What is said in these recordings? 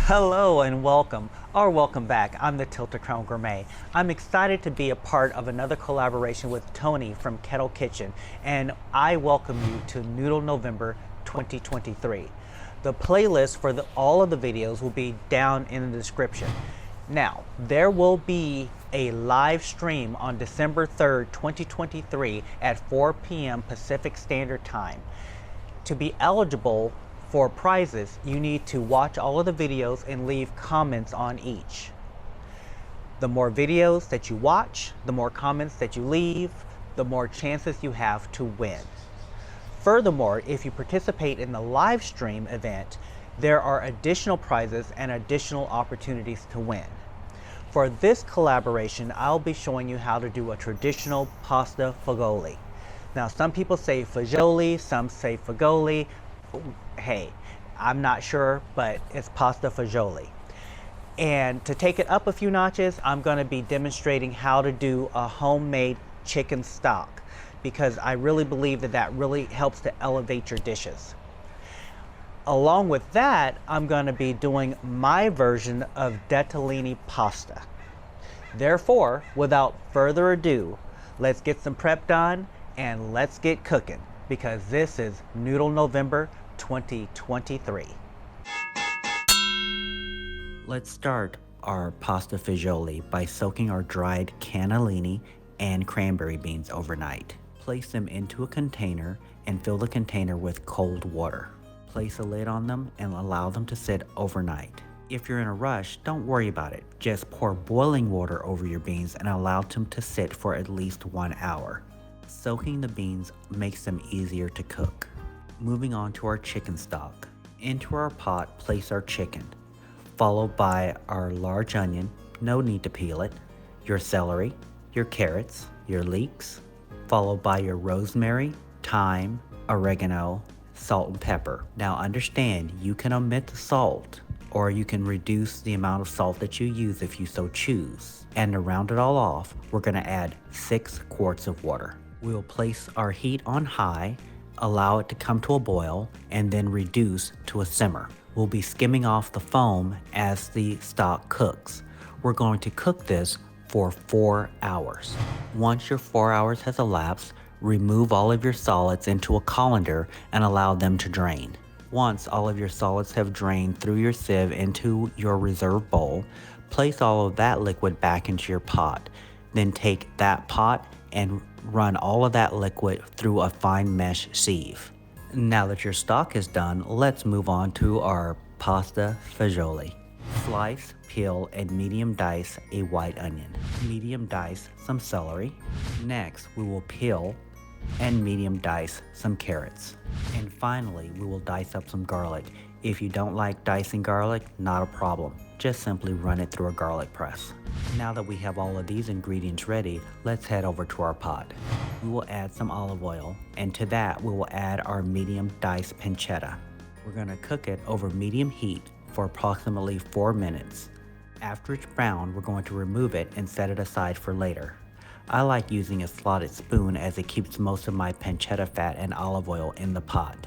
Hello and welcome, or welcome back. I'm the Tilted Crown Gourmet. I'm excited to be a part of another collaboration with Tony from Kettle Kitchen, and I welcome you to Noodle November 2023. The playlist for all of the videos will be down in the description. Now, there will be a live stream on December 3rd, 2023 at 4 p.m. Pacific Standard Time. To be eligible for prizes, you need to watch all of the videos and leave comments on each. The more videos that you watch, the more comments that you leave, the more chances you have to win. Furthermore, if you participate in the live stream event, there are additional prizes and additional opportunities to win. For this collaboration, I'll be showing you how to do a traditional pasta fagioli. Now, some people say fagioli, some say fagioli. Hey, I'm not sure, but it's pasta fagioli. And to take it up a few notches, I'm going to be demonstrating how to do a homemade chicken stock, because I really believe that that really helps to elevate your dishes. Along with that, I'm going to be doing my version of Ditalini Pasta. Therefore, without further ado, let's get some prep done and let's get cooking, because this is Noodle November 2023. Let's start our pasta fagioli by soaking our dried cannellini and cranberry beans overnight. Place them into a container and fill the container with cold water. Place a lid on them and allow them to sit overnight. If you're in a rush, don't worry about it. Just pour boiling water over your beans and allow them to sit for at least 1 hour. Soaking the beans makes them easier to cook. Moving on to our chicken stock. Into our pot, place our chicken, followed by our large onion, no need to peel it, your celery, your carrots, your leeks, followed by your rosemary, thyme, oregano, salt and pepper. Now understand, you can omit the salt, or you can reduce the amount of salt that you use if you so choose. And to round it all off, we're going to add 6 quarts of water. We'll place our heat on high, allow it to come to a boil, and then reduce to a simmer. We'll be skimming off the foam as the stock cooks. We're going to cook this for 4 hours. Once your 4 hours has elapsed, remove all of your solids into a colander and allow them to drain. Once all of your solids have drained through your sieve into your reserve bowl, place all of that liquid back into your pot. Then take that pot and run all of that liquid through a fine mesh sieve. Now that your stock is done, let's move on to our pasta fagioli. Slice, peel, and medium dice a white onion. Medium dice some celery. Next, we will peel and medium dice some carrots. And finally, we will dice up some garlic. If you don't like dicing garlic, not a problem. Just simply run it through a garlic press. Now that we have all of these ingredients ready, let's head over to our pot. We will add some olive oil, and to that we will add our medium diced pancetta. We're going to cook it over medium heat for approximately 4 minutes. After it's brown, we're going to remove it and set it aside for later. I like using a slotted spoon as it keeps most of my pancetta fat and olive oil in the pot.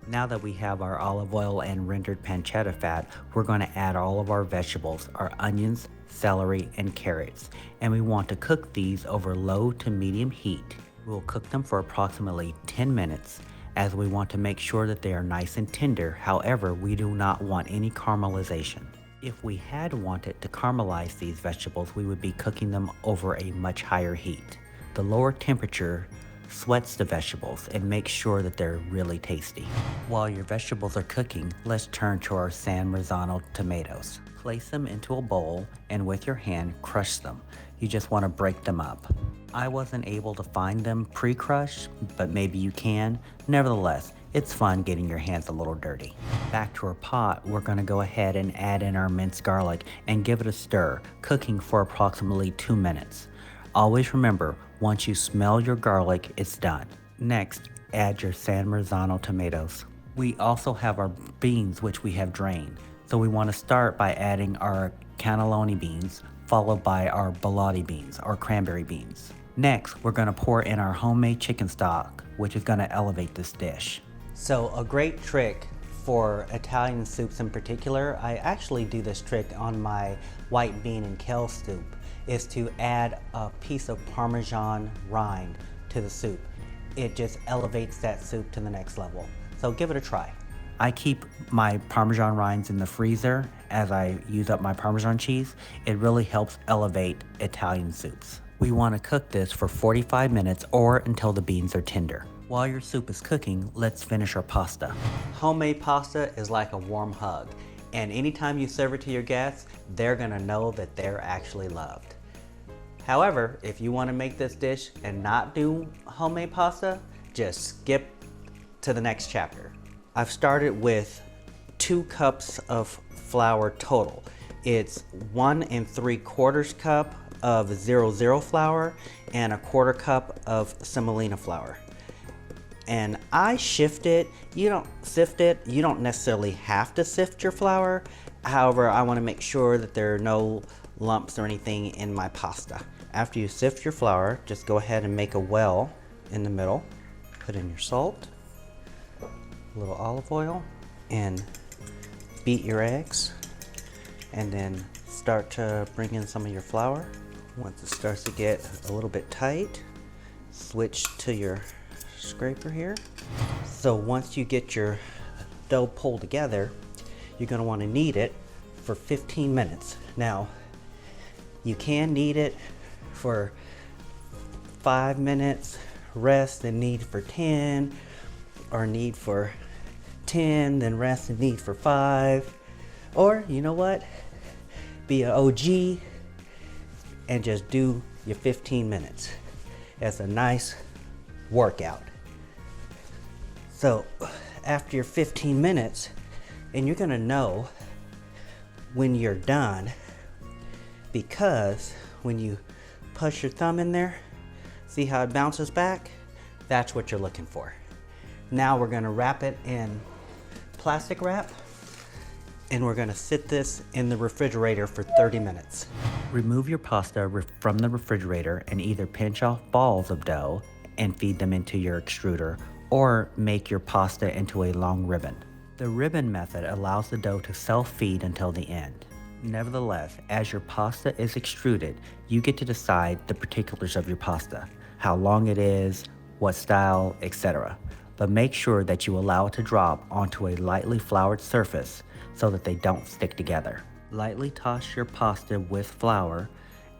Now that we have our olive oil and rendered pancetta fat, we're going to add all of our vegetables, our onions, celery, and carrots. And we want to cook these over low to medium heat. We'll cook them for approximately 10 minutes as we want to make sure that they are nice and tender. However, we do not want any caramelization. If we had wanted to caramelize these vegetables, we would be cooking them over a much higher heat. The lower temperature sweats the vegetables and makes sure that they're really tasty. While your vegetables are cooking, let's turn to our San Marzano tomatoes. Place them into a bowl and with your hand crush them. You just want to break them up. I wasn't able to find them pre-crushed, but maybe you can. Nevertheless, it's fun getting your hands a little dirty. Back to our pot, we're going to go ahead and add in our minced garlic and give it a stir, cooking for approximately 2 minutes. Always remember, once you smell your garlic, it's done. Next, add your San Marzano tomatoes. We also have our beans, which we have drained. So we want to start by adding our cannellini beans, followed by our borlotti beans, or cranberry beans. Next, we're going to pour in our homemade chicken stock, which is going to elevate this dish. So a great trick for Italian soups in particular, I actually do this trick on my white bean and kale soup, is to add a piece of Parmesan rind to the soup. It just elevates that soup to the next level. So give it a try. I keep my Parmesan rinds in the freezer as I use up my Parmesan cheese. It really helps elevate Italian soups. We want to cook this for 45 minutes or until the beans are tender. While your soup is cooking, let's finish our pasta. Homemade pasta is like a warm hug, and anytime you serve it to your guests, they're gonna know that they're actually loved. However, if you want to make this dish and not do homemade pasta, just skip to the next chapter. I've started with 2 cups of flour total. It's 1 3/4 cup of 00 flour and 1/4 cup of semolina flour. And I shift it. You don't sift it. You don't necessarily have to sift your flour. However, I want to make sure that there are no lumps or anything in my pasta. After you sift your flour, just go ahead and make a well in the middle. Put in your salt, a little olive oil, and beat your eggs. And then start to bring in some of your flour. Once it starts to get a little bit tight, switch to your scraper here. So once you get your dough pulled together, you're going to want to knead it for 15 minutes. Now, you can knead it for 5 minutes, rest and knead for 10, or knead for 10, then rest and knead for 5. Or, you know what? Be an OG and just do your 15 minutes. That's a nice workout. So after your 15 minutes, and you're gonna know when you're done, because when you push your thumb in there, see how it bounces back? That's what you're looking for. Now we're gonna wrap it in plastic wrap, and we're gonna sit this in the refrigerator for 30 minutes. Remove your pasta from the refrigerator and either pinch off balls of dough and feed them into your extruder, or make your pasta into a long ribbon. The ribbon method allows the dough to self-feed until the end. Nevertheless, as your pasta is extruded, you get to decide the particulars of your pasta, how long it is, what style, etc. But make sure that you allow it to drop onto a lightly floured surface so that they don't stick together. Lightly toss your pasta with flour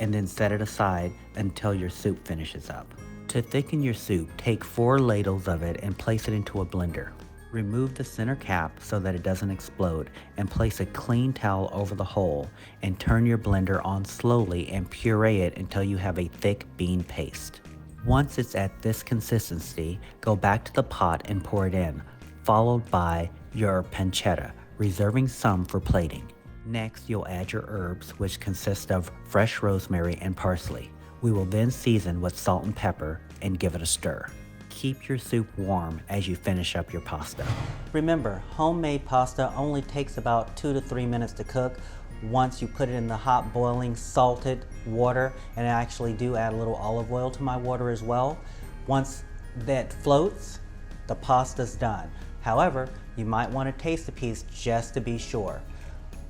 and then set it aside until your soup finishes up. To thicken your soup, take 4 ladles of it and place it into a blender. Remove the center cap so that it doesn't explode, and place a clean towel over the hole and turn your blender on slowly and puree it until you have a thick bean paste. Once it's at this consistency, go back to the pot and pour it in, followed by your pancetta, reserving some for plating. Next, you'll add your herbs, which consist of fresh rosemary and parsley. We will then season with salt and pepper and give it a stir. Keep your soup warm as you finish up your pasta. Remember, homemade pasta only takes about 2 to 3 minutes to cook once you put it in the hot boiling salted water, and I actually do add a little olive oil to my water as well. Once that floats, the pasta's done. However, you might want to taste the piece just to be sure.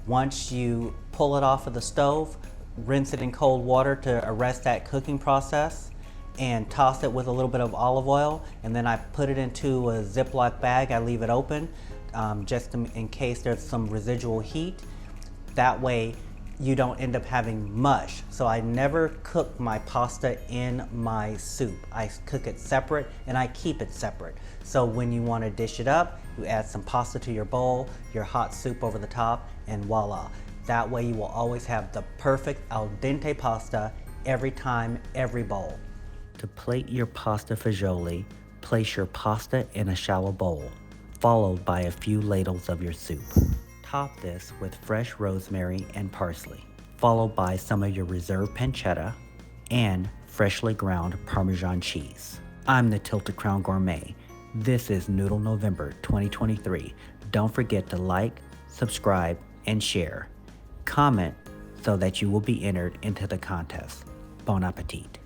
Once you pull it off of the stove, rinse it in cold water to arrest that cooking process, and toss it with a little bit of olive oil, and then I put it into a Ziploc bag. I leave it open just in case there's some residual heat. That way you don't end up having mush. So I never cook my pasta in my soup. I cook it separate and I keep it separate. So when you want to dish it up, you add some pasta to your bowl, your hot soup over the top, and voila. That way you will always have the perfect al dente pasta every time, every bowl. To plate your pasta fagioli, place your pasta in a shallow bowl, followed by a few ladles of your soup. Top this with fresh rosemary and parsley, followed by some of your reserved pancetta and freshly ground Parmesan cheese. I'm the Tilted Crown Gourmet. This is Noodle November 2023. Don't forget to like, subscribe, and share. Comment so that you will be entered into the contest. Bon appetit.